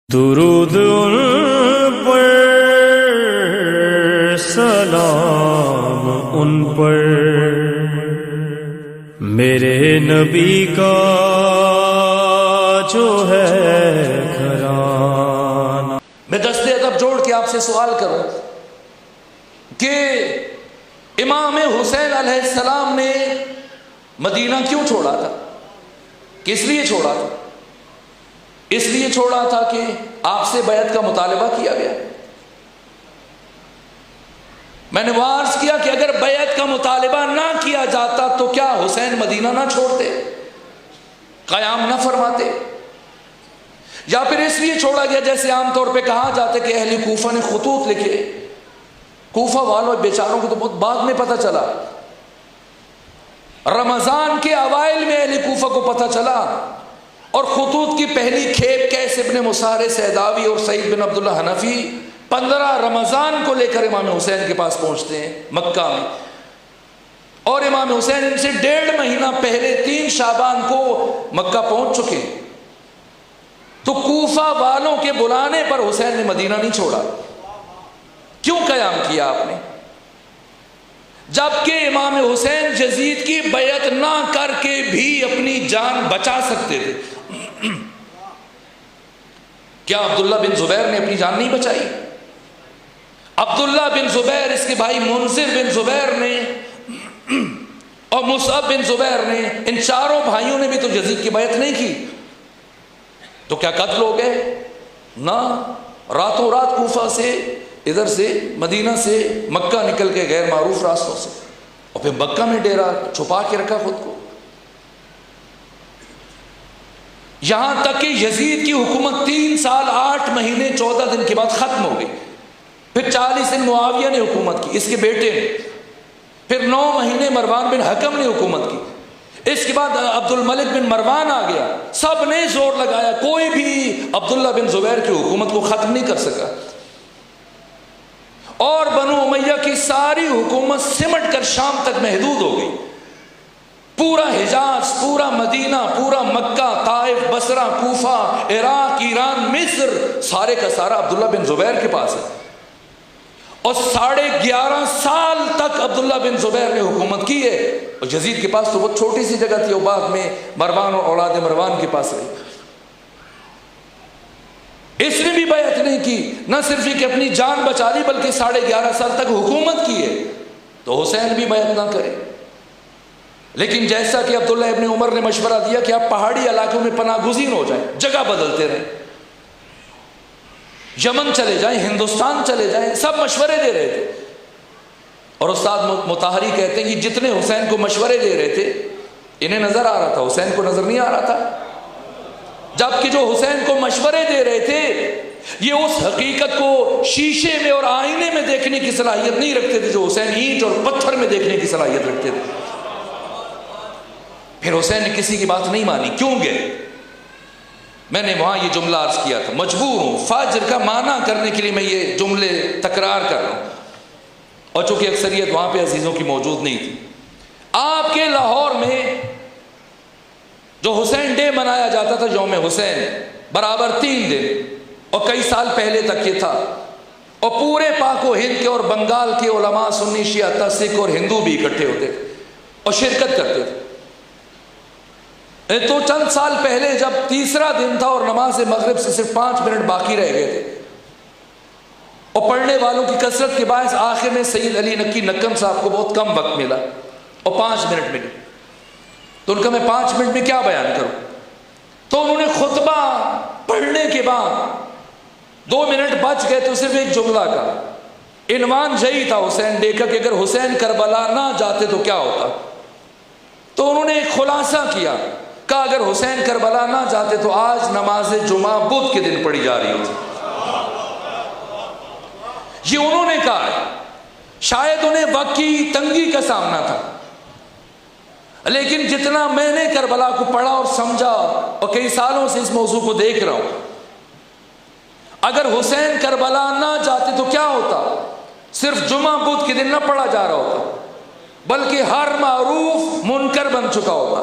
درود ان پر، سلام ان پر، میرے نبی کا جو ہے گھرانہ۔ میں دستے ادب جوڑ کے آپ سے سوال کروں کہ امام حسین علیہ السلام نے مدینہ کیوں چھوڑا تھا؟ کس لیے چھوڑا تھا؟ اس لیے چھوڑا تھا کہ آپ سے بیعت کا مطالبہ کیا گیا۔ میں نے عرض کیا کہ اگر بیعت کا مطالبہ نہ کیا جاتا تو کیا حسین مدینہ نہ چھوڑتے، قیام نہ فرماتے؟ یا پھر اس لیے چھوڑا گیا جیسے عام طور پہ کہا جاتا ہے کہ اہل کوفہ نے خطوط لکھے، کوفہ والوں بیچاروں کو تو بہت بعد میں پتہ چلا، رمضان کے اوائل میں اہل کوفہ کو پتہ چلا، اور خطوط کی پہلی کھیپ قیس ابن مسار سیداوی اور سعید بن عبداللہ حنفی 15 رمضان کو لے کر امام حسین کے پاس پہنچتے ہیں مکہ میں، اور امام حسین ان سے 1.5 مہینہ پہلے 3 شعبان کو مکہ پہنچ چکے۔ تو کوفہ والوں کے بلانے پر حسین نے مدینہ نہیں چھوڑا۔ کیوں قیام کیا آپ نے؟ جبکہ امام حسین یزید کی بیعت نہ کر کے بھی اپنی جان بچا سکتے تھے۔ کیا عبداللہ بن زبیر نے اپنی جان نہیں بچائی؟ عبداللہ بن زبیر، اس کے بھائی منذر بن زبیر نے اور مصعب بن زبیر نے، ان چاروں بھائیوں نے بھی تو یزید کی بیعت نہیں کی، تو کیا قتل ہو گئے؟ نہ، راتوں رات کوفہ سے، ادھر سے مدینہ سے مکہ نکل کے غیر معروف راستوں سے، اور پھر مکہ میں ڈیرا چھپا کے رکھا خود کو، یہاں تک کہ یزید کی حکومت 3 سال 8 مہینے 14 دن کے بعد ختم ہو گئی۔ پھر 40 دن معاویہ نے حکومت کی، اس کے بیٹے نے، پھر 9 مہینے مروان بن حکم نے حکومت کی، اس کے بعد عبد الملک بن مروان آ گیا، سب نے زور لگایا، کوئی بھی عبداللہ بن زبیر کی حکومت کو ختم نہیں کر سکا، اور بنو امیہ کی ساری حکومت سمٹ کر شام تک محدود ہو گئی۔ پورا حجاز، پورا مدینہ، پورا مکہ، طائف، بصرہ، کوفہ، عراق، ایران، مصر، سارے کا سارا عبداللہ بن زبیر کے پاس ہے، اور 11.5 سال تک عبداللہ بن زبیر نے حکومت کی ہے، اور یزید کے پاس تو بہت چھوٹی سی جگہ تھی، وہ بعد میں مروان اور اولاد مروان کے پاس رہی۔ اس نے بھی بیعت نہیں کی، نہ صرف یہ کہ اپنی جان بچا لی بلکہ 11.5 سال تک حکومت کی ہے، تو حسین بھی بیعت نہ کرے۔ لیکن جیسا کہ عبداللہ ابن عمر نے مشورہ دیا کہ آپ پہاڑی علاقوں میں پناہ گزین ہو جائیں، جگہ بدلتے رہیں، یمن چلے جائیں، ہندوستان چلے جائیں، سب مشورے دے رہے تھے، اور استاد مطہری کہتے ہیں کہ جتنے حسین کو مشورے دے رہے تھے انہیں نظر آ رہا تھا، حسین کو نظر نہیں آ رہا تھا، جبکہ جو حسین کو مشورے دے رہے تھے یہ اس حقیقت کو شیشے میں اور آئینے میں دیکھنے کی صلاحیت نہیں رکھتے تھے جو حسین اینٹ اور پتھر میں دیکھنے کی صلاحیت رکھتے تھے۔ پھر حسین نے کسی کی بات نہیں مانی، کیوں گئے؟ میں نے وہاں یہ جملہ عرض کیا تھا، مجبور ہوں فجر کا معنی کرنے کے لیے میں یہ جملے تکرار کر رہا ہوں، اور چونکہ اکثریت وہاں پہ عزیزوں کی موجود نہیں تھی۔ آپ کے لاہور میں جو حسین ڈے منایا جاتا تھا، یوم حسین، برابر 3 دن، اور کئی سال پہلے تک یہ تھا، اور پورے پاک و ہند کے اور بنگال کے علماء، سنی، شیعہ، سکھ اور ہندو بھی اکٹھے ہوتے تھے اور شرکت کرتے تھے۔ تو چند سال پہلے جب 3را دن تھا اور نماز مغرب سے صرف 5 منٹ باقی رہ گئے تھے، اور پڑھنے والوں کی کثرت کے باعث آخر میں سید علی نقی نکم صاحب کو بہت کم وقت ملا اور 5 منٹ ملے، تو ان کا میں 5 منٹ میں کیا بیان کروں؟ تو انہوں نے خطبہ پڑھنے کے بعد 2 منٹ بچ گئے تو صرف ایک جملہ کا عنوان یہی تھا حسین ڈے کا کہ اگر حسین کربلا نہ جاتے تو کیا ہوتا؟ تو انہوں نے ایک خلاصہ کیا، کہا اگر حسین کربلا نہ جاتے تو آج نماز جمعہ بدھ کے دن پڑھی جا رہی ہوتی۔ یہ انہوں نے کہا ہے، شاید انہیں وقت کی تنگی کا سامنا تھا، لیکن جتنا میں نے کربلا کو پڑھا اور سمجھا اور کئی سالوں سے اس موضوع کو دیکھ رہا ہوں، اگر حسین کربلا نہ جاتے تو کیا ہوتا؟ صرف جمعہ بدھ کے دن نہ پڑھا جا رہا ہوتا، بلکہ ہر معروف منکر بن چکا ہوتا،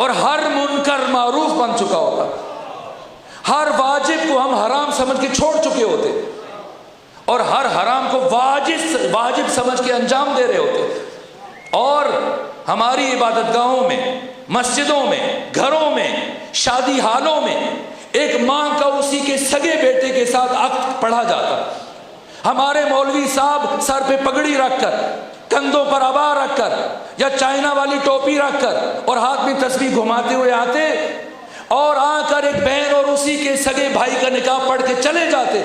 اور ہر منکر معروف بن چکا ہوتا، ہر واجب کو ہم حرام سمجھ کے چھوڑ چکے ہوتے اور ہر حرام کو واجب سمجھ کے انجام دے رہے ہوتے، اور ہماری عبادت گاہوں میں، مسجدوں میں، گھروں میں، شادی حالوں میں ایک ماں کا اسی کے سگے بیٹے کے ساتھ عقد پڑھا جاتا، ہمارے مولوی صاحب سر پہ پگڑی رکھ کر، کندھوں پر عبا رکھ کر یا چائنا والی ٹوپی رکھ کر اور ہاتھ میں تسبیح گھماتے ہوئے آتے اور آ کر ایک بہن اور اسی کے سگے بھائی کا نکاح پڑھ کے چلے جاتے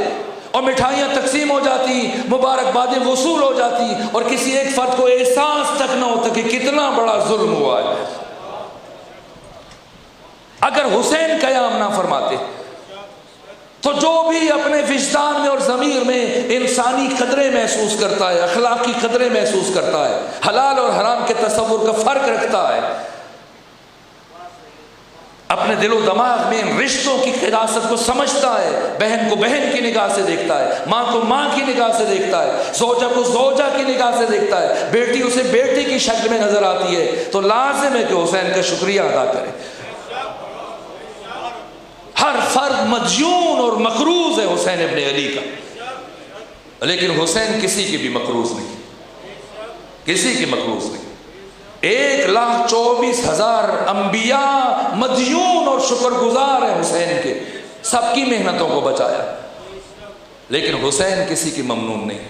اور مٹھائیاں تقسیم ہو جاتی، مبارکبادیں وصول ہو جاتی اور کسی ایک فرد کو احساس تک نہ ہوتا کہ کتنا بڑا ظلم ہوا ہے۔ اگر حسین قیام نہ فرماتے تو جو بھی اپنے وجدان میں اور ضمیر میں انسانی قدرے محسوس کرتا ہے، اخلاقی قدرے محسوس کرتا ہے، حلال اور حرام کے تصور کا فرق رکھتا ہے، اپنے دل و دماغ میں ان رشتوں کی قداست کو سمجھتا ہے، بہن کو بہن کی نگاہ سے دیکھتا ہے، ماں کو ماں کی نگاہ سے دیکھتا ہے، زوجہ کو زوجہ کی نگاہ سے دیکھتا ہے، بیٹی اسے بیٹی کی شکل میں نظر آتی ہے، تو لازم ہے کہ حسین کا شکریہ ادا کرے۔ ہر فرد مدیون اور مقروض ہے حسین ابن علی کا، لیکن حسین کسی کی بھی مقروض نہیں، کسی کی مقروض نہیں۔ 1,24,000 انبیاء مدیون اور شکر گزار ہیں حسین کے، سب کی محنتوں کو بچایا، لیکن حسین کسی کی ممنون نہیں۔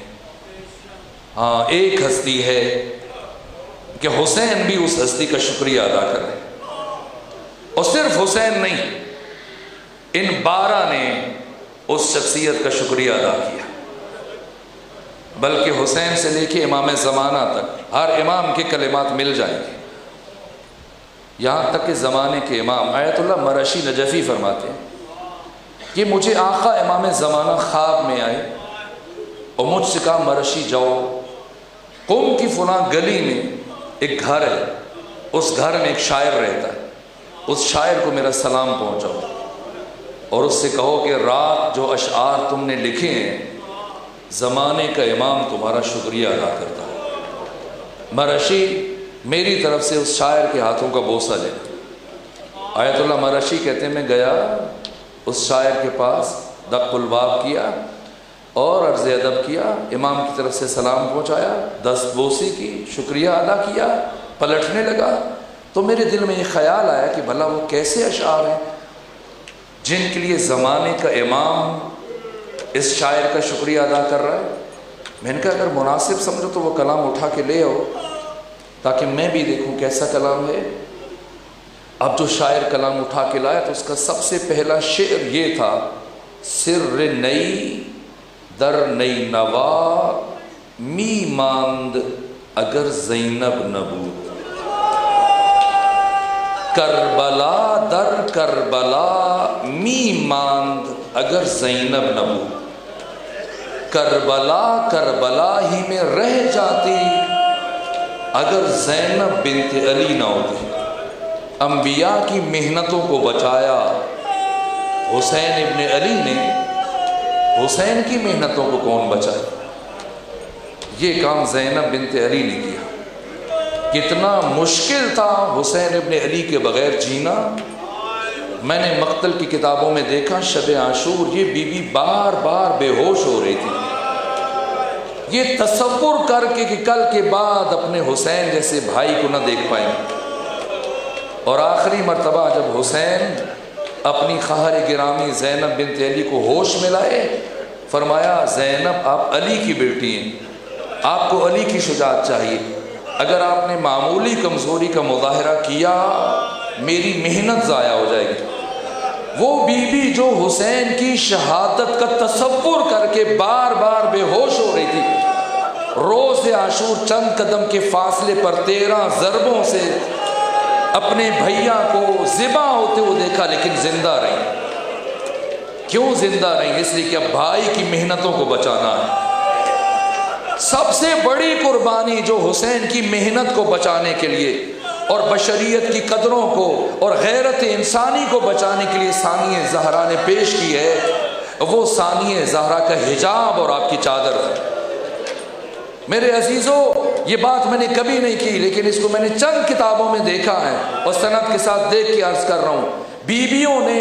ہاں، ایک ہستی ہے کہ حسین بھی اس ہستی کا شکریہ ادا کرے، اور صرف حسین نہیں، ان 12 نے اس شخصیت کا شکریہ ادا کیا، بلکہ حسین سے لے کے امام زمانہ تک ہر امام کے کلمات مل جائیں گے، یہاں تک کہ زمانے کے امام آیت اللہ مرشی نجفی فرماتے ہیں کہ مجھے آقا امام زمانہ خواب میں آئے اور مجھ سے کہا مرشی جاؤ، قوم کی فلاں گلی میں ایک گھر ہے، اس گھر میں ایک شاعر رہتا ہے، اس شاعر کو میرا سلام پہنچاؤ اور اس سے کہو کہ رات جو اشعار تم نے لکھے ہیں زمانے کا امام تمہارا شکریہ ادا کرتا ہے۔ مرشی میری طرف سے اس شاعر کے ہاتھوں کا بوسہ لینا۔ آیت اللہ مرشی کہتے ہیں میں گیا اس شاعر کے پاس، دق الباب کیا اور عرض ادب کیا، امام کی طرف سے سلام پہنچایا، دست بوسی کی، شکریہ ادا کیا، پلٹنے لگا تو میرے دل میں یہ خیال آیا کہ بھلا وہ کیسے اشعار ہیں جن کے لیے زمانے کا امام اس شاعر کا شکریہ ادا کر رہا ہے۔ میں نے کہا اگر مناسب سمجھو تو وہ کلام اٹھا کے لے آؤ تاکہ میں بھی دیکھوں کیسا کلام ہے۔ اب جو شاعر کلام اٹھا کے لایا تو اس کا سب سے پہلا شعر یہ تھا، سر نئی در نئی نوا می ماند اگر زینب نبود، کربلا در کربلا می ماند اگر زینب نبود، کربلا کربلا ہی میں رہ جاتی اگر زینب بنت علی نہ ہوتی۔ انبیاء کی محنتوں کو بچایا حسین ابن علی نے، حسین کی محنتوں کو کون بچائے؟ یہ کام زینب بنت علی نے کیا۔ کتنا مشکل تھا حسین ابن علی کے بغیر جینا۔ میں نے مقتل کی کتابوں میں دیکھا شب عاشور یہ بی بی بار بار بے ہوش ہو رہی تھی، یہ تصور کر کے کہ کل کے بعد اپنے حسین جیسے بھائی کو نہ دیکھ پائیں۔ اور آخری مرتبہ جب حسین اپنی خواہر گرامی زینب بنت علی کو ہوش میں لائے، فرمایا زینب آپ علی کی بیٹی ہیں، آپ کو علی کی شجاعت چاہیے، اگر آپ نے معمولی کمزوری کا مظاہرہ کیا میری محنت ضائع ہو جائے گی۔ وہ بی بی جو حسین کی شہادت کا تصور کر کے بار بار بے ہوش ہو رہی تھی، روز عاشور چند قدم کے فاصلے پر 13 ضربوں سے اپنے بھیا کو ذبح ہوتے ہوئے دیکھا لیکن زندہ رہی۔ کیوں زندہ رہی؟ اس لیے کہ اب بھائی کی محنتوں کو بچانا ہے۔ سب سے بڑی قربانی جو حسین کی محنت کو بچانے کے لیے اور بشریت کی قدروں کو اور غیرت انسانی کو بچانے کے لیے ثانیہ زہرا نے پیش کی ہے، وہ ثانیہ زہرا کا حجاب اور آپ کی چادر ہے۔ میرے عزیزوں، یہ بات میں نے کبھی نہیں کی لیکن اس کو میں نے چند کتابوں میں دیکھا ہے اور سند کے ساتھ دیکھ کے عرض کر رہا ہوں، بیویوں نے